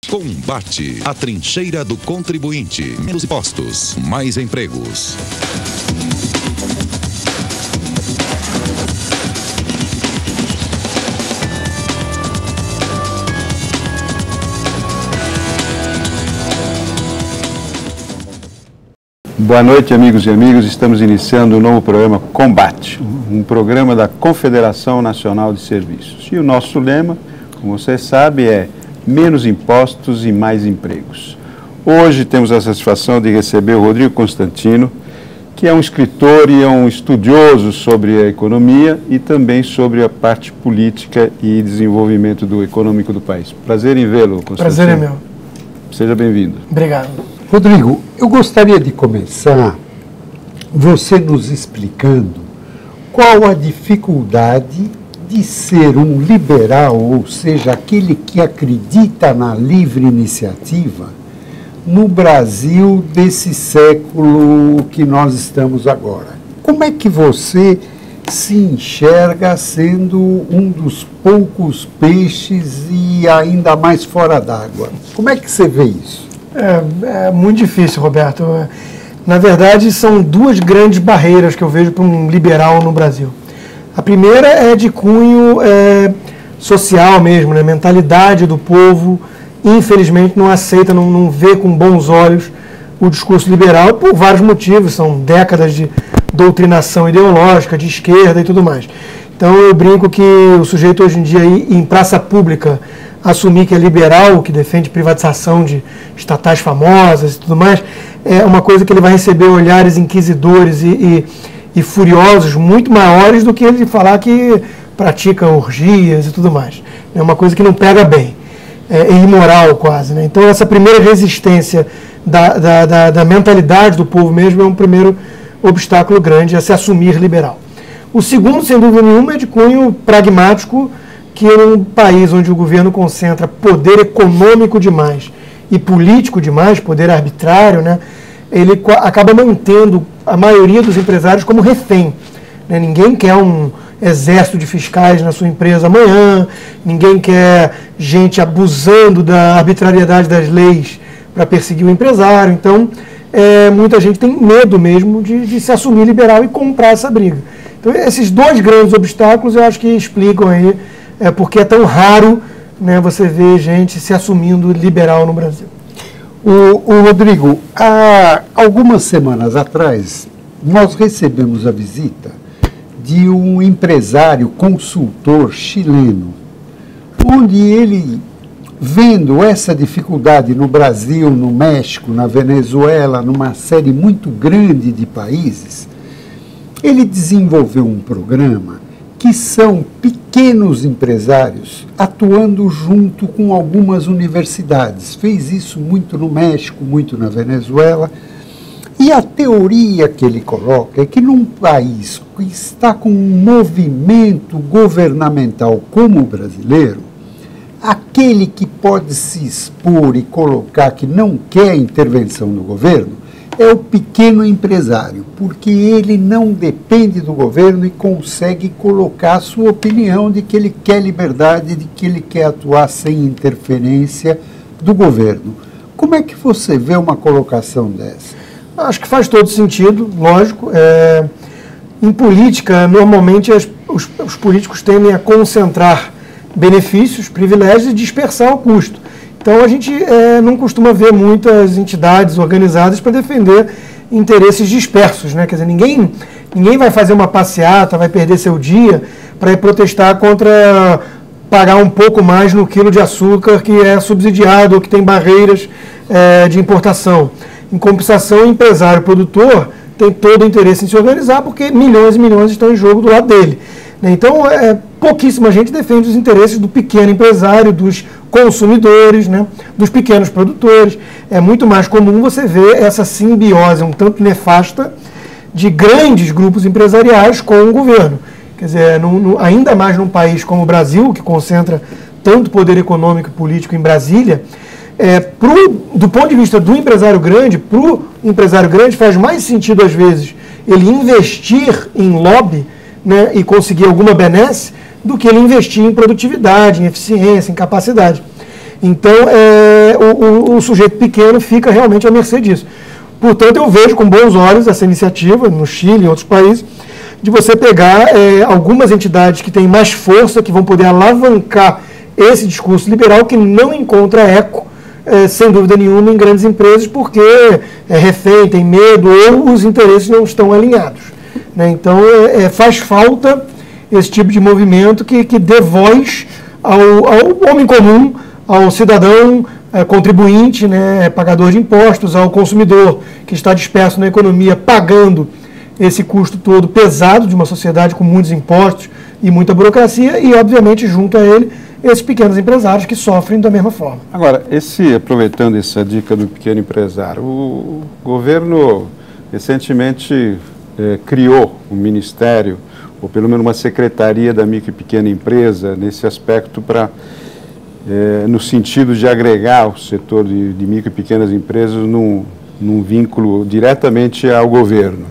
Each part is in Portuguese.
Combate, a trincheira do contribuinte. Menos impostos, mais empregos. Boa noite, amigos e amigas. Estamos iniciando um novo programa Combate, um programa da Confederação Nacional de Serviços. E o nosso lema, como você sabe, é menos impostos e mais empregos. Hoje temos a satisfação de receber o Rodrigo Constantino, que é um escritor e é um estudioso sobre a economia e também sobre a parte política e desenvolvimento econômico do país. Prazer em vê-lo, Constantino. Prazer é meu. Seja bem-vindo. Obrigado. Rodrigo, eu gostaria de começar você nos explicando qual a dificuldade de ser um liberal, ou seja, aquele que acredita na livre iniciativa, no Brasil desse século que nós estamos agora. Como é que você se enxerga sendo um dos poucos peixes e ainda mais fora d'água? Como é que você vê isso? É muito difícil, Roberto. Na verdade, são duas grandes barreiras que eu vejo para um liberal no Brasil. A primeira é de cunho social mesmo, né? Mentalidade do povo, infelizmente, não aceita, não vê com bons olhos o discurso liberal por vários motivos. São décadas de doutrinação ideológica, de esquerda e tudo mais. Então, eu brinco que o sujeito hoje em dia, em praça pública, assumir que é liberal, que defende privatização de estatais famosas e tudo mais, é uma coisa que ele vai receber olhares inquisidores e furiosos muito maiores do que ele falar que pratica orgias e tudo mais. É uma coisa que não pega bem, é imoral quase, né? Então essa primeira resistência da mentalidade do povo mesmo é um primeiro obstáculo grande a se assumir liberal. O segundo, sem dúvida nenhuma, é de cunho pragmático, que é um país onde o governo concentra poder econômico demais e político demais, poder arbitrário, né, ele acaba mantendo a maioria dos empresários como refém. Né? Ninguém quer um exército de fiscais na sua empresa amanhã, ninguém quer gente abusando da arbitrariedade das leis para perseguir o empresário. Então, muita gente tem medo mesmo de se assumir liberal e comprar essa briga. Então, esses dois grandes obstáculos eu acho que explicam aí porque é tão raro, né, você ver gente se assumindo liberal no Brasil. O Rodrigo, há algumas semanas atrás, nós recebemos a visita de um empresário consultor chileno, onde ele, vendo essa dificuldade no Brasil, no México, na Venezuela, numa série muito grande de países, ele desenvolveu um programa que são pequenos empresários atuando junto com algumas universidades. Fez isso muito no México, muito na Venezuela. E a teoria que ele coloca é que num país que está com um movimento governamental como o brasileiro, aquele que pode se expor e colocar que não quer intervenção do governo é o pequeno empresário, porque ele não depende do governo e consegue colocar a sua opinião de que ele quer liberdade, de que ele quer atuar sem interferência do governo. Como é que você vê uma colocação dessa? Acho que faz todo sentido, lógico. Em política, normalmente os políticos tendem a concentrar benefícios, privilégios e dispersar o custo. Então, a gente não costuma ver muitas entidades organizadas para defender interesses dispersos, né? Quer dizer, ninguém vai fazer uma passeata, vai perder seu dia para ir protestar contra pagar um pouco mais no quilo de açúcar que é subsidiado ou que tem barreiras de importação. Em compensação, o empresário produtor tem todo o interesse em se organizar porque milhões e milhões estão em jogo do lado dele. Então, pouquíssima gente defende os interesses do pequeno empresário, dos consumidores, né, dos pequenos produtores. É muito mais comum você ver essa simbiose um tanto nefasta de grandes grupos empresariais com o governo. Quer dizer, ainda mais num país como o Brasil, que concentra tanto poder econômico e político em Brasília, do ponto de vista do empresário grande, para o empresário grande faz mais sentido, às vezes, ele investir em lobby, né, e conseguir alguma benesse, do que ele investir em produtividade, em eficiência, em capacidade. Então, o sujeito pequeno fica realmente à mercê disso. Portanto, eu vejo com bons olhos essa iniciativa, no Chile e em outros países, de você pegar algumas entidades que têm mais força, que vão poder alavancar esse discurso liberal que não encontra eco, sem dúvida nenhuma, em grandes empresas, porque é refém, tem medo, ou os interesses não estão alinhados. Né? Então, faz falta esse tipo de movimento que dê voz ao homem comum, ao cidadão contribuinte, né, pagador de impostos, ao consumidor que está disperso na economia, pagando esse custo todo pesado de uma sociedade com muitos impostos e muita burocracia, e, obviamente, junto a ele, esses pequenos empresários que sofrem da mesma forma. Agora, aproveitando essa dica do pequeno empresário, o governo recentemente criou um ministério, ou pelo menos uma secretaria da micro e pequena empresa, nesse aspecto no sentido de agregar o setor de micro e pequenas empresas num vínculo diretamente ao governo.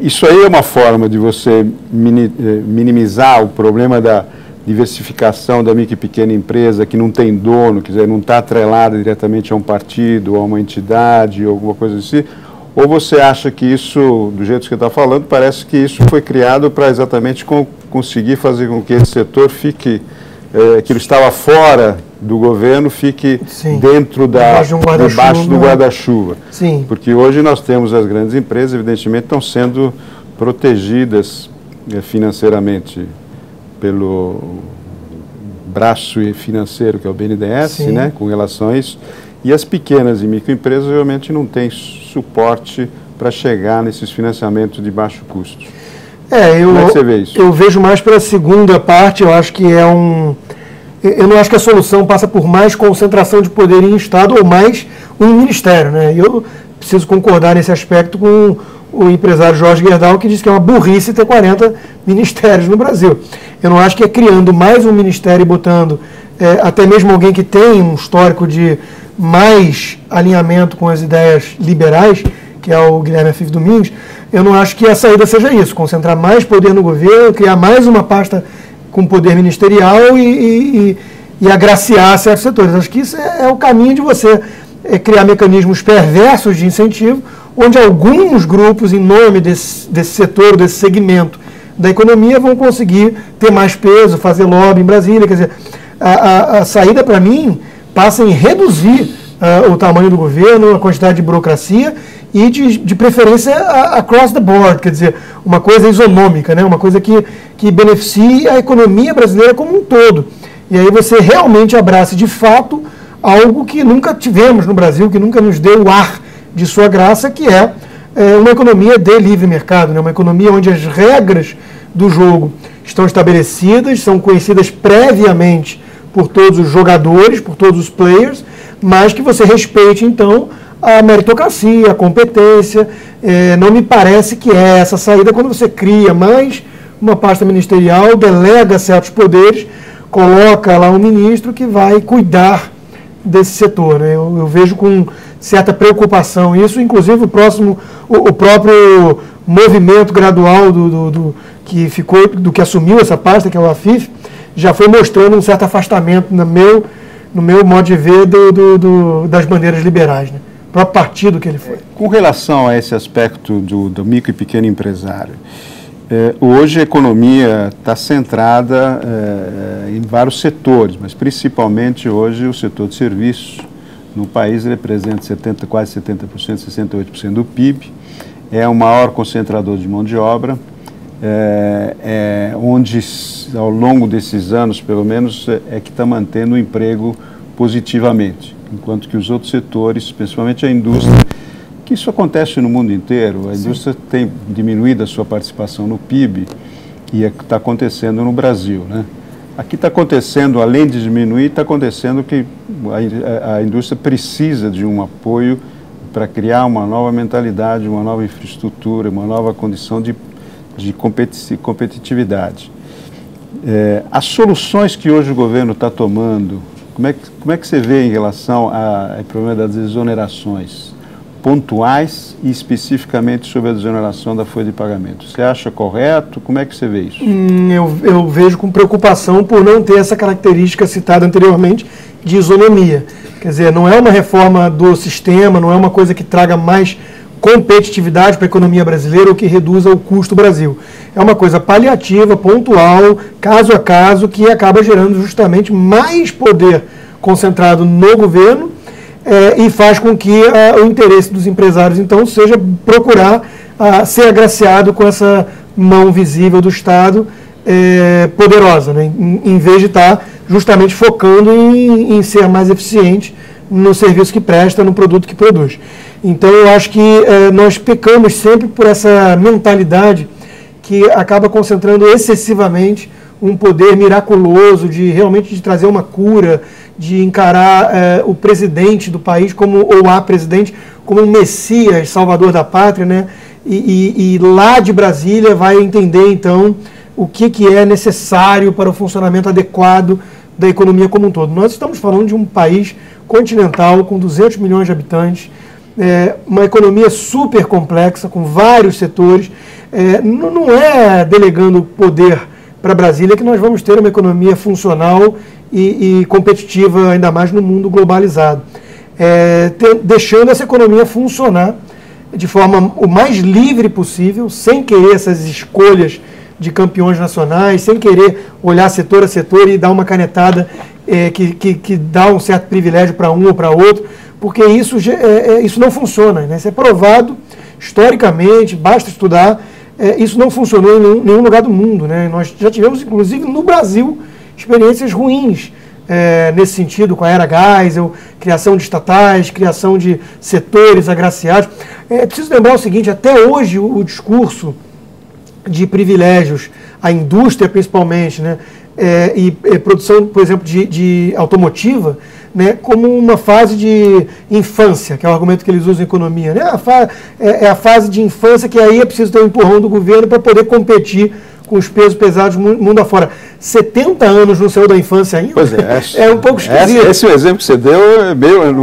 Isso aí é uma forma de você minimizar o problema da diversificação da micro e pequena empresa que não tem dono, quer dizer, não está atrelada diretamente a um partido, ou a uma entidade, ou alguma coisa assim, ou você acha que isso, do jeito que você está falando, parece que isso foi criado para exatamente conseguir fazer com que esse setor fique, que ele estava fora do governo, fique Sim. dentro debaixo do guarda-chuva. Sim. Porque hoje nós temos as grandes empresas, evidentemente, estão sendo protegidas financeiramente pelo braço financeiro, que é o BNDES, né, com relação a isso, e as pequenas e microempresas realmente não têm suporte para chegar nesses financiamentos de baixo custo. Como é que você vê isso? Eu vejo mais pela segunda parte, eu acho que eu não acho que a solução passa por mais concentração de poder em Estado ou mais um ministério, né? Eu preciso concordar nesse aspecto com o empresário Jorge Gerdau, que diz que é uma burrice ter 40 ministérios no Brasil. Eu não acho que é criando mais um ministério e botando até mesmo alguém que tem um histórico de mais alinhamento com as ideias liberais, que é o Guilherme Afif Domingues, eu não acho que a saída seja isso, concentrar mais poder no governo, criar mais uma pasta com poder ministerial e agraciar certos setores. Acho que isso é o caminho de você criar mecanismos perversos de incentivo, onde alguns grupos, em nome desse setor, desse segmento da economia, vão conseguir ter mais peso, fazer lobby em Brasília. Quer dizer, a saída, para mim, passa em reduzir o tamanho do governo, a quantidade de burocracia e, de preferência, across the board, quer dizer, uma coisa isonômica, né? Uma coisa que beneficie a economia brasileira como um todo. E aí você realmente abrace, de fato, algo que nunca tivemos no Brasil, que nunca nos deu o ar de sua graça, que é uma economia de livre mercado, né? Uma economia onde as regras do jogo estão estabelecidas, são conhecidas previamente por todos os jogadores, por todos os players, mas que você respeite, então, a meritocracia, a competência. Não me parece que é essa saída quando você cria mais uma pasta ministerial, delega certos poderes, coloca lá um ministro que vai cuidar desse setor, né? Eu vejo com certa preocupação isso, inclusive o próprio movimento gradual do que assumiu essa pasta, que é o Afif, já foi mostrando um certo afastamento no meu modo de ver das bandeiras liberais, né? O próprio partido que ele foi. Com relação a esse aspecto do micro e pequeno empresário, hoje a economia está centrada em vários setores, mas principalmente hoje o setor de serviços no país representa quase 70%, 68% do PIB, é o maior concentrador de mão de obra, onde ao longo desses anos, pelo menos, que está mantendo o emprego positivamente, enquanto que os outros setores, principalmente a indústria, que isso acontece no mundo inteiro, a indústria tem diminuído a sua participação no PIB e está acontecendo no Brasil, né? Aqui está acontecendo, além de diminuir, está acontecendo que a indústria precisa de um apoio para criar uma nova mentalidade, uma nova infraestrutura, uma nova condição de competitividade. As soluções que hoje o governo está tomando, como é que você vê em relação ao problema das exonerações? pontuais e especificamente sobre a desoneração da folha de pagamento. Você acha correto? Como é que você vê isso? Eu vejo com preocupação por não ter essa característica citada anteriormente de isonomia. Quer dizer, não é uma reforma do sistema, não é uma coisa que traga mais competitividade para a economia brasileira ou que reduza o custo do Brasil. É uma coisa paliativa, pontual, caso a caso, que acaba gerando justamente mais poder concentrado no governo e faz com que o interesse dos empresários, então, seja procurar ser agraciado com essa mão visível do Estado poderosa, né? Em vez de estar justamente focando em ser mais eficiente no serviço que presta, no produto que produz. Então, eu acho que nós pecamos sempre por essa mentalidade que acaba concentrando excessivamente um poder miraculoso de realmente de trazer uma cura, de encarar o presidente do país ou a presidente como um messias, salvador da pátria, né? E lá de Brasília vai entender, então, o que é necessário para o funcionamento adequado da economia como um todo. Nós estamos falando de um país continental com 200 milhões de habitantes, uma economia super complexa, com vários setores. Não é delegando poder para Brasília que nós vamos ter uma economia funcional e competitiva, ainda mais no mundo globalizado. Deixando essa economia funcionar de forma o mais livre possível, sem querer essas escolhas de campeões nacionais, sem querer olhar setor a setor e dar uma canetada que dá um certo privilégio para um ou para outro, porque isso não funciona, né? Isso é provado historicamente, basta estudar, isso não funcionou em nenhum lugar do mundo, né? Nós já tivemos, inclusive, no Brasil, experiências ruins nesse sentido, com a era Geisel, criação de estatais, criação de setores agraciados. Preciso lembrar o seguinte, até hoje o discurso de privilégios, a indústria principalmente, né, e produção, por exemplo, de automotiva, né, como uma fase de infância, que é o argumento que eles usam em economia. Né? A fase de infância que aí é preciso ter um empurrão do governo para poder competir com os pesos pesados mundo afora. 70 anos no céu da infância ainda? Pois é um pouco esquisito. Esse exemplo que você deu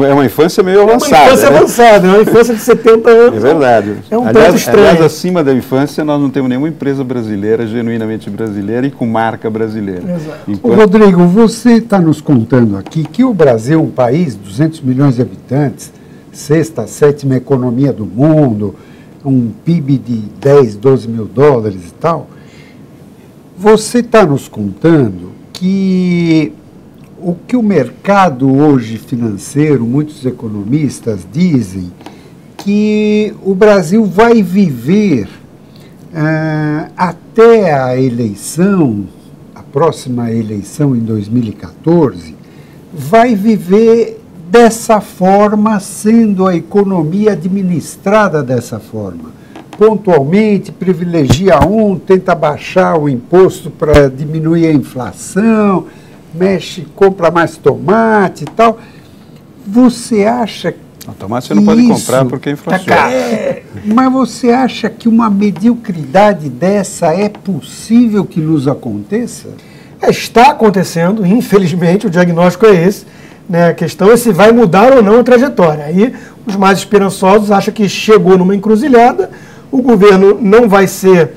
é uma infância meio avançada. É uma infância avançada, é uma infância de 70 anos. É verdade. É um tanto estranho. Aliás, acima da infância, nós não temos nenhuma empresa brasileira, genuinamente brasileira e com marca brasileira. Exato. Rodrigo, você está nos contando aqui que o Brasil é um país, 200 milhões de habitantes, sexta, sétima economia do mundo, um PIB de 10, 12 mil dólares e tal. Você está nos contando que o que o mercado hoje financeiro, muitos economistas dizem que o Brasil vai viver até a eleição, a próxima eleição em 2014, vai viver dessa forma, sendo a economia administrada dessa forma. Pontualmente, privilegia tenta baixar o imposto para diminuir a inflação, compra mais tomate e tal. Você acha que tomate você não pode comprar porque é inflação. Mas você acha que uma mediocridade dessa é possível que nos aconteça? Está acontecendo, infelizmente, o diagnóstico é esse. Né? A questão é se vai mudar ou não a trajetória. Aí os mais esperançosos acham que chegou numa encruzilhada, o governo não vai ser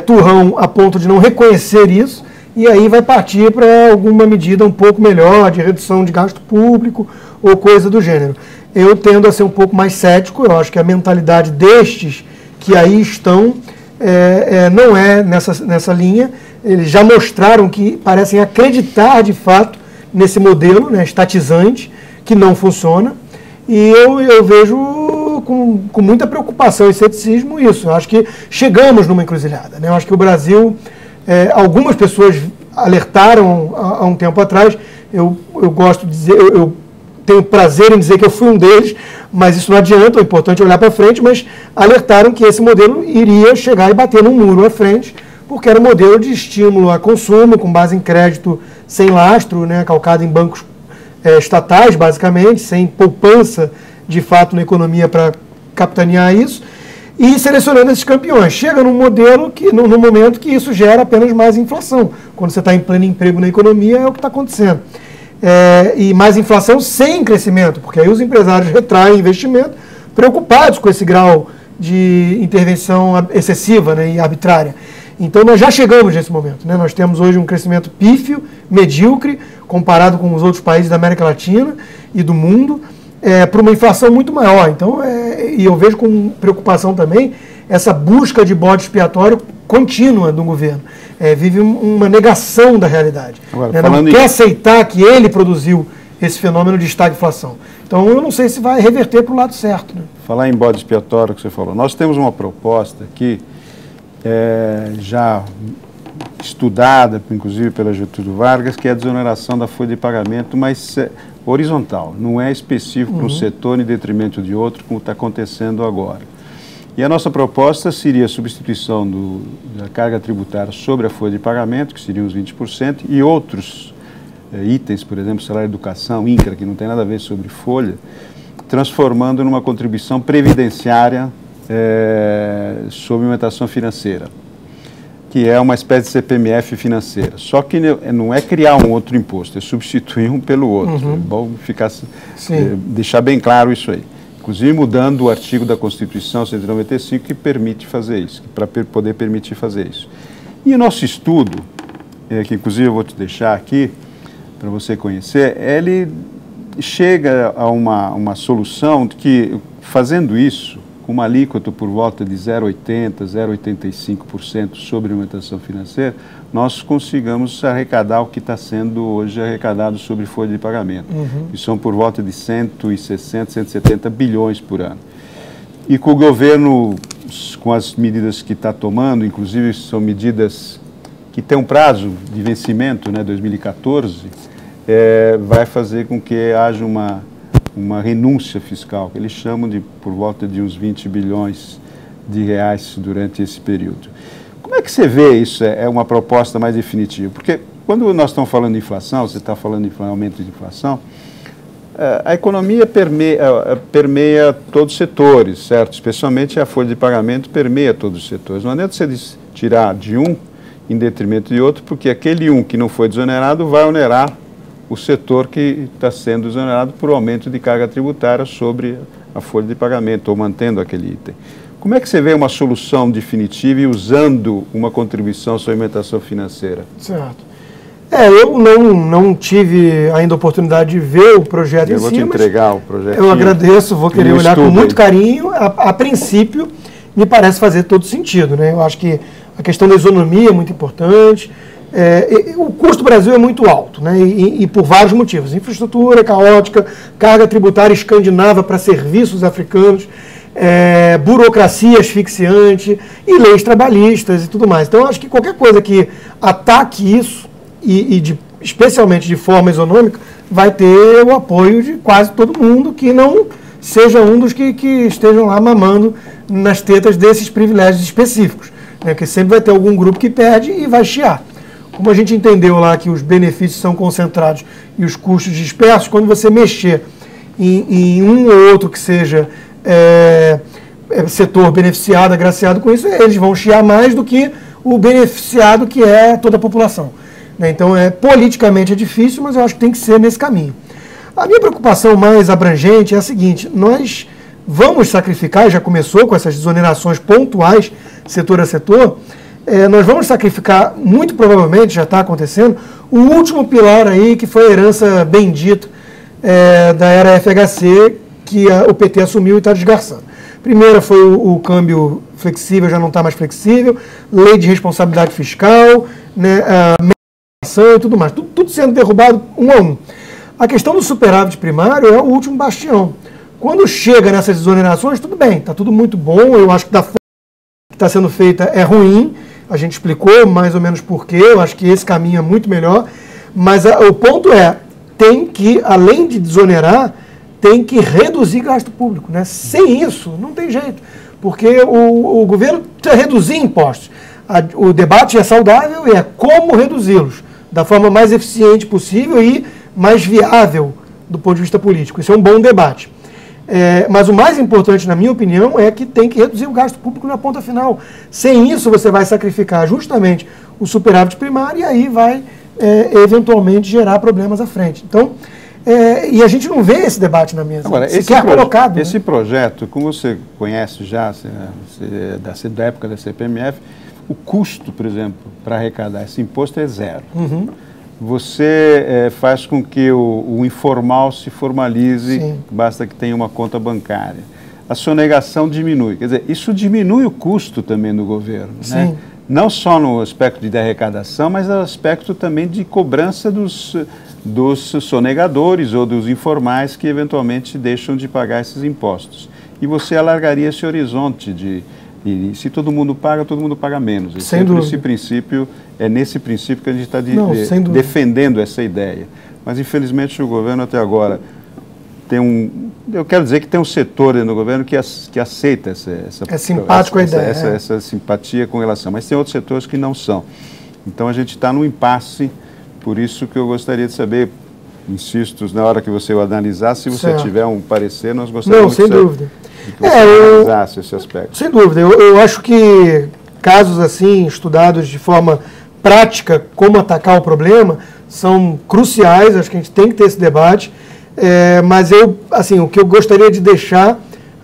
turrão a ponto de não reconhecer isso, e aí vai partir para alguma medida um pouco melhor, de redução de gasto público ou coisa do gênero. Eu tendo a ser um pouco mais cético, eu acho que a mentalidade destes que aí estão não é nessa linha. Eles já mostraram que parecem acreditar de fato nesse modelo, né, estatizante, que não funciona, e eu vejo com muita preocupação e ceticismo isso. Eu acho que chegamos numa encruzilhada, né? Eu acho que o Brasil, algumas pessoas alertaram há um tempo atrás, eu gosto de dizer, eu tenho prazer em dizer que eu fui um deles, mas isso não adianta, o importante é olhar para frente, mas alertaram que esse modelo iria chegar e bater num muro à frente, porque era um modelo de estímulo a consumo, com base em crédito sem lastro, né, calcado em bancos estatais, basicamente, sem poupança, de fato, na economia para capitanear isso, e selecionando esses campeões. Chega num modelo no momento que isso gera apenas mais inflação. Quando você está em pleno emprego na economia, é o que está acontecendo. E mais inflação sem crescimento, porque aí os empresários retraem investimento, preocupados com esse grau de intervenção excessiva, né, e arbitrária. Então nós já chegamos nesse momento, né? Nós temos hoje um crescimento pífio, medíocre, comparado com os outros países da América Latina e do mundo, para uma inflação muito maior. Então, e eu vejo com preocupação também essa busca de bode expiatório contínua do governo. Vive uma negação da realidade. Agora, não quer aceitar que ele produziu esse fenômeno de estagflação. Então, eu não sei se vai reverter para o lado certo, né? Falar em bode expiatório que você falou, nós temos uma proposta aqui, já estudada, inclusive pela Getúlio Vargas, que é a desoneração da folha de pagamento, mas horizontal, não é específico para um setor em detrimento de outro, como está acontecendo agora. E a nossa proposta seria a substituição da carga tributária sobre a folha de pagamento, que seriam os 20%, e outros itens, por exemplo, salário de educação, INCRA, que não tem nada a ver sobre folha, transformando numa contribuição previdenciária sobre alimentação financeira, que é uma espécie de CPMF financeira. Só que não é criar um outro imposto, é substituir um pelo outro. É bom deixar bem claro isso aí. Inclusive mudando o artigo da Constituição 195 que permite fazer isso, para poder permitir fazer isso. E o nosso estudo, que inclusive eu vou te deixar aqui, para você conhecer, ele chega a uma solução de que, fazendo isso, com uma alíquota por volta de 0,80%, 0,85% sobre a alimentação financeira, nós consigamos arrecadar o que está sendo hoje arrecadado sobre folha de pagamento, que são por volta de 160, 170 bilhões por ano. E com o governo, com as medidas que está tomando, inclusive são medidas que têm um prazo de vencimento, né, 2014, vai fazer com que haja uma renúncia fiscal, que eles chamam de por volta de uns 20 bilhões de reais durante esse período. Como é que você vê isso? É uma proposta mais definitiva? Porque quando nós estamos falando de inflação, você está falando de aumento de inflação, a economia permeia todos os setores, certo? Especialmente a folha de pagamento permeia todos os setores. Não adianta você tirar de um em detrimento de outro, porque aquele um que não foi desonerado vai onerar o setor que está sendo exonerado por aumento de carga tributária sobre a folha de pagamento, ou mantendo aquele item. Como é que você vê uma solução definitiva e usando uma contribuição sobre alimentação financeira? Certo. Eu não tive ainda a oportunidade de ver o projeto em si. Eu vou te entregar o projeto. Eu agradeço, vou querer olhar com muito carinho. A princípio, me parece fazer todo sentido, né? Eu acho que a questão da isonomia é muito importante. O custo do Brasil é muito alto, né? E por vários motivos. Infraestrutura caótica, carga tributária escandinava para serviços africanos, burocracia asfixiante e leis trabalhistas e tudo mais. Então, eu acho que qualquer coisa que ataque isso, especialmente de forma isonômica, vai ter o apoio de quase todo mundo que não seja um dos que estejam lá mamando nas tetas desses privilégios específicos, né? Porque sempre vai ter algum grupo que perde e vai chiar. Como a gente entendeu lá que os benefícios são concentrados e os custos dispersos, quando você mexer em um ou outro que seja setor beneficiado, agraciado com isso, eles vão chiar mais do que o beneficiado, que é toda a população, né? Então, politicamente é difícil, mas eu acho que tem que ser nesse caminho. A minha preocupação mais abrangente é a seguinte: nós vamos sacrificar, já começou com essas desonerações pontuais, setor a setor, nós vamos sacrificar, muito provavelmente, já está acontecendo, o último pilar aí, que foi a herança bendita da era FHC, que o PT assumiu e está desgarçando. Primeiro foi o câmbio flexível, já não está mais flexível, lei de responsabilidade fiscal, né, e tudo mais, tudo sendo derrubado um a um. A questão do superávit primário é o último bastião. Quando chega nessas desonerações, tudo bem, está tudo muito bom, eu acho que da forma que está sendo feita é ruim, a gente explicou mais ou menos por quê, eu acho que esse caminho é muito melhor, mas o ponto tem que, além de desonerar, tem que reduzir gasto público, né? Sem isso, não tem jeito, porque o governo precisa reduzir impostos. O debate é saudável e é como reduzi-los da forma mais eficiente possível e mais viável do ponto de vista político. Isso é um bom debate. Mas o mais importante, na minha opinião, é que tem que reduzir o gasto público na ponta final. Sem isso, você vai sacrificar justamente o superávit primário e aí vai, eventualmente, gerar problemas à frente. Então, e a gente não vê esse debate na mesa. Agora, esse projeto, como você conhece já, da época da CPMF, o custo, por exemplo, para arrecadar esse imposto é zero. Uhum. Você faz com que o informal se formalize, Sim. basta que tenha uma conta bancária. A sonegação diminui. Quer dizer, isso diminui o custo também do governo, né? Não só no aspecto de arrecadação, mas no aspecto também de cobrança dos sonegadores ou dos informais que eventualmente deixam de pagar esses impostos. E você alargaria esse horizonte e se todo mundo paga menos. Sem dúvida. Esse princípio, é nesse princípio que a gente está defendendo essa ideia. Mas, infelizmente, o governo até agora eu quero dizer que tem um setor dentro do governo que aceita essa simpatia com relação, mas tem outros setores que não são. Então, a gente está num impasse, por isso que eu gostaria de saber, insisto, na hora que você o analisar, se você tiver um parecer, nós gostaríamos sem dúvida. de que você analisasse esse aspecto. Sem dúvida. Eu acho que casos assim, estudados de forma prática, como atacar o problema, são cruciais, acho que a gente tem que ter esse debate. Mas o que eu gostaria de deixar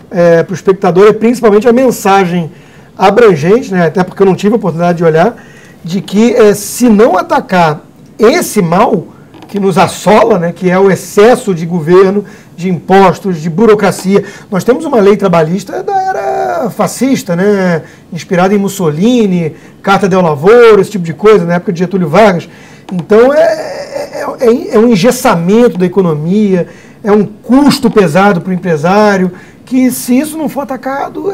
para o espectador é principalmente a mensagem abrangente, né, até porque eu não tive a oportunidade de olhar, de que se não atacar esse mal que nos assola, né, que é o excesso de governo, de impostos, de burocracia. Nós temos uma lei trabalhista da era fascista, né, inspirada em Mussolini, Carta del Lavoro, esse tipo de coisa, na época de Getúlio Vargas. Então, é um engessamento da economia, é um custo pesado para o empresário, que se isso não for atacado,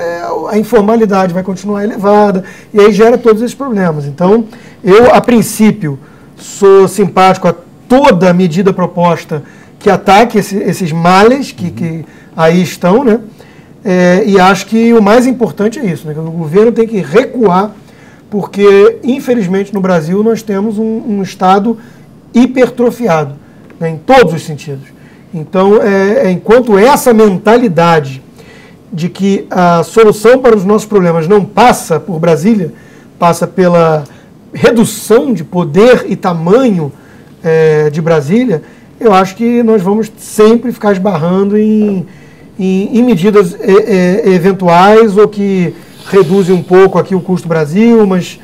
a informalidade vai continuar elevada, e aí gera todos esses problemas. Então, eu, a princípio, sou simpático a toda medida proposta que ataque esses males que aí estão, né? E acho que o mais importante é isso, né? Que o governo tem que recuar, porque, infelizmente, no Brasil nós temos um Estado hipertrofiado, né, em todos os sentidos. Então, enquanto essa mentalidade de que a solução para os nossos problemas não passa por Brasília, passa pela redução de poder e tamanho de Brasília, eu acho que nós vamos sempre ficar esbarrando em medidas eventuais ou que reduzem um pouco aqui o custo do Brasil, mas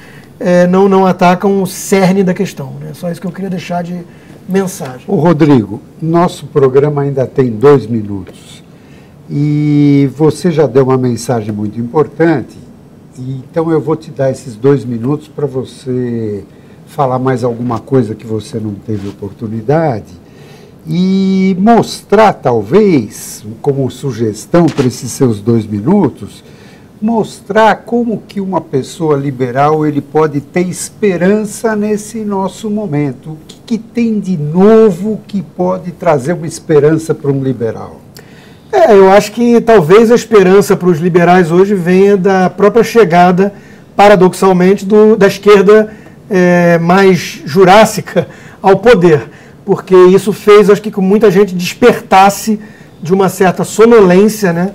não atacam o cerne da questão, né? Só isso que eu queria deixar de mensagem. Ô Rodrigo, nosso programa ainda tem 2 minutos e você já deu uma mensagem muito importante, então eu vou te dar esses 2 minutos para você falar mais alguma coisa que você não teve oportunidade e mostrar, talvez, como sugestão para esses seus 2 minutos, mostrar como que uma pessoa liberal ele pode ter esperança nesse nosso momento. O que tem de novo que pode trazer uma esperança para um liberal? Eu acho que talvez a esperança para os liberais hoje venha da própria chegada, paradoxalmente, da esquerda mais jurássica ao poder, porque isso fez, acho que muita gente despertasse de uma certa sonolência, né?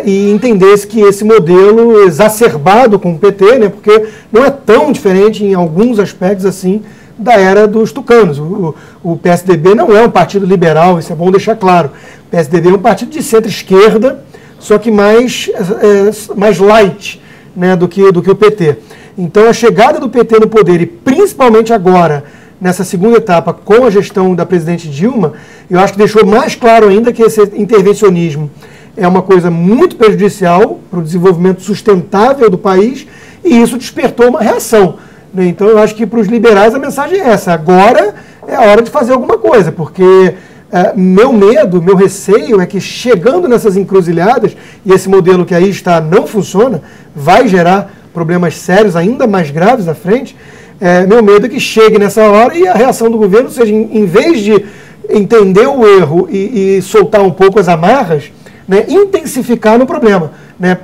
E entendesse que esse modelo exacerbado com o PT, né, porque não é tão diferente em alguns aspectos assim da era dos tucanos. O PSDB não é um partido liberal, isso é bom deixar claro. O PSDB é um partido de centro-esquerda, só que mais light, né, do que o PT. Então a chegada do PT no poder, e principalmente agora, nessa segunda etapa, com a gestão da presidente Dilma, eu acho que deixou mais claro ainda que esse intervencionismo é uma coisa muito prejudicial para o desenvolvimento sustentável do país, e isso despertou uma reação, né? Então eu acho que para os liberais a mensagem é essa: agora é a hora de fazer alguma coisa, porque meu medo, meu receio é que chegando nessas encruzilhadas, e esse modelo que aí está não funciona, vai gerar problemas sérios, ainda mais graves à frente. Meu medo é que chegue nessa hora e a reação do governo seja, em vez de entender o erro e soltar um pouco as amarras, né, intensificar no problema, né,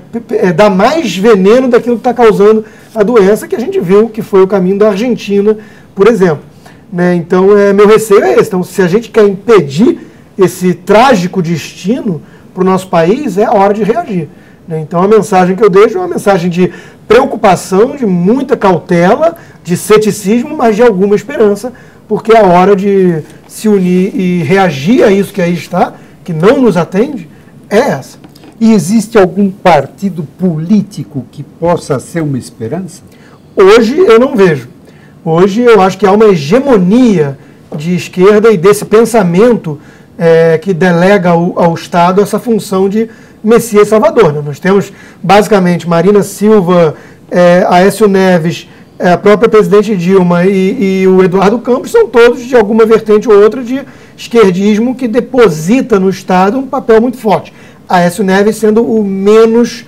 dar mais veneno daquilo que está causando a doença, que a gente viu que foi o caminho da Argentina, por exemplo. Né? Então, meu receio é esse. Então, se a gente quer impedir esse trágico destino para o nosso país, é a hora de reagir. Né? Então, a mensagem que eu deixo é uma mensagem de preocupação, de muita cautela, de ceticismo, mas de alguma esperança, porque é a hora de se unir e reagir a isso que aí está, que não nos atende, é essa. E existe algum partido político que possa ser uma esperança? Hoje eu não vejo. Hoje eu acho que há uma hegemonia de esquerda e desse pensamento que delega ao Estado essa função de Messias Salvador. Né? Nós temos basicamente Marina Silva, Aécio Neves, a própria presidente Dilma e o Eduardo Campos, são todos de alguma vertente ou outra de esquerdismo que deposita no Estado um papel muito forte. Aécio Neves sendo o menos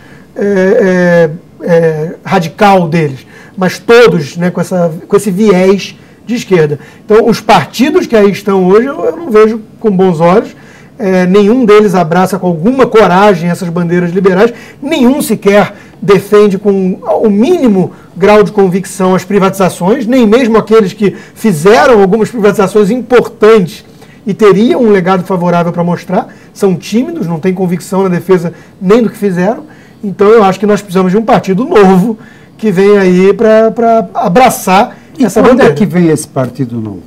radical deles, mas todos, né, com esse viés de esquerda. Então, os partidos que aí estão hoje, eu não vejo com bons olhos. Nenhum deles abraça com alguma coragem essas bandeiras liberais, nenhum sequer defende com o mínimo grau de convicção as privatizações, nem mesmo aqueles que fizeram algumas privatizações importantes e teriam um legado favorável para mostrar, são tímidos, não têm convicção na defesa nem do que fizeram. Então eu acho que nós precisamos de um partido novo que venha aí para abraçar essa bandeira. E quando é que vem esse partido novo?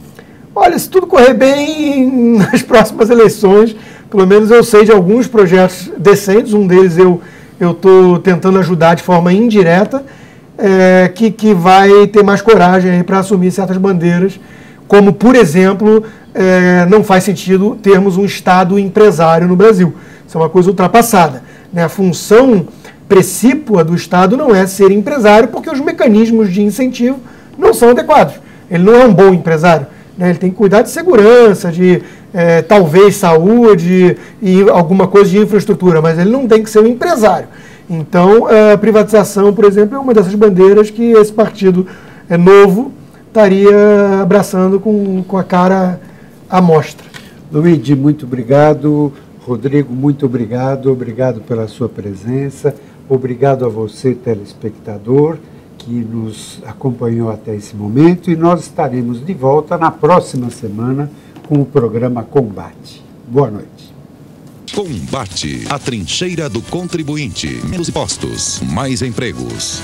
Olha, se tudo correr bem nas próximas eleições, pelo menos eu sei de alguns projetos decentes, um deles eu estou tentando ajudar de forma indireta, que vai ter mais coragem para assumir certas bandeiras, como, por exemplo, não faz sentido termos um Estado empresário no Brasil. Isso é uma coisa ultrapassada. Né? A função precípua do Estado não é ser empresário, porque os mecanismos de incentivo não são adequados. Ele não é um bom empresário. Ele tem que cuidar de segurança, de talvez saúde e alguma coisa de infraestrutura, mas ele não tem que ser um empresário. Então, a privatização, por exemplo, é uma dessas bandeiras que esse partido novo estaria abraçando com a cara à mostra. Luigi, muito obrigado. Rodrigo, muito obrigado. Obrigado pela sua presença. Obrigado a você, telespectador, que nos acompanhou até esse momento, e nós estaremos de volta na próxima semana com o programa Combate. Boa noite. Combate, a trincheira do contribuinte. Menos impostos, mais empregos.